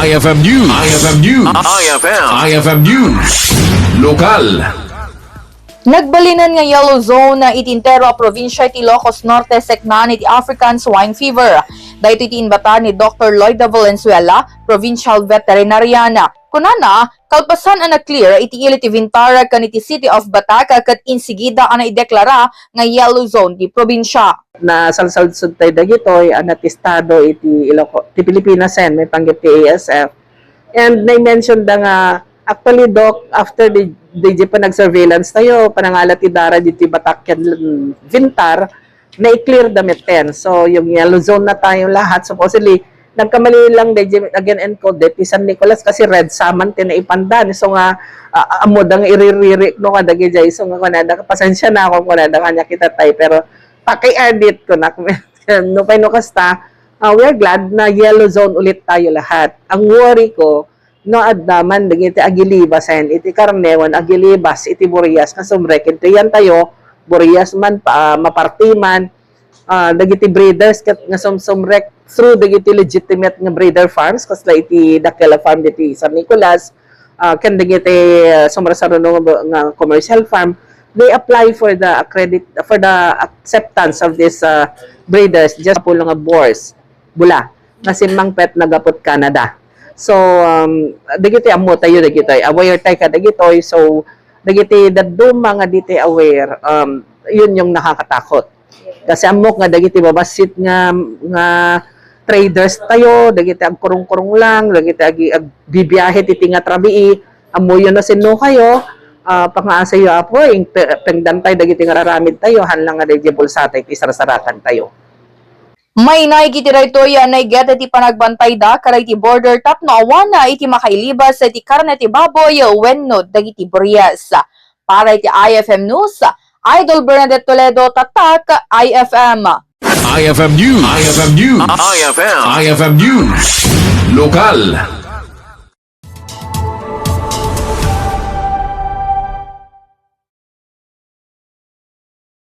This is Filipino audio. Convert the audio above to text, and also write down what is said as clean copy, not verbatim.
IFM News. IFM News. IFM News. Lokal. Nagbalinan nga yellow zone na itintero a probinsya iti Ilocos Norte seknan iti African swine fever. Dahito iti inbata ni Dr. Lloyda Valenzuela, provincial veterinariana. Kunana, kalpasan ang na-clear iti iliti Vintara kan iti City of Bataca kat insigida ang naideklara nga yellow zone di probinsya. Na salsalsod tayo dagitoy ang natistado iti Pilipinas may panggit ti ASF. And na-mention da nga actually, Doc, after the pa nag-surveillance tayo, panangalat ti Dara dito Batakyan Vintar, na-clear damit 10. So, yung yellow zone na tayo lahat. Supposedly, nagkamali lang again encoded ti San Nicolas kasi red salmon tinaipandan. So nga, amod ang iriririk no kadagi jay. So nga, kunada, pasensya na ako kunada kanya kita tayo. Pero, paki-edit ko na. No pay no kasta, we're glad na yellow zone ulit tayo lahat. Ang worry ko, no addaman dagiti agilibas iti karnewan agilibas iti Burias nga sumrek iti yan tayo Burias man mapartiman dagiti breeders ket nga sumrek through dagiti legitimate nga breeder farms kasla iti Dakela farm diti San Nicolas ken dagiti sumrasaruno nga commercial farm, they apply for the acceptance of these breeders just pulo nga boars bula nga simang pet nagapot Canada. So, dagiti amo tayo, dagiti aware tayo ka dagitoy. So, dagiti daduma nga diti aware, yun yung nakakatakot. Kasi amok nga dagiti babasit nga traders tayo, dagiti agkurong-kurong lang, dagiti agbibiyahe titi nga trabii, amo yun na sino kayo, pangaasa yo apo, pengdan tayo, dagiti nga raramid tayo, hanlang nga dagiti bulsatay, tisarasarakan tayo. May naikitira ito yan na igeta iti panagbantay da karay iti border tap no awana iti makailibas sa iti karne iti baboy wenno dagiti Burias. Para iti IFM News, Idol Bernadette Toledo, Tatak, IFM. IFM News. IFM News. IFM News. Lokal.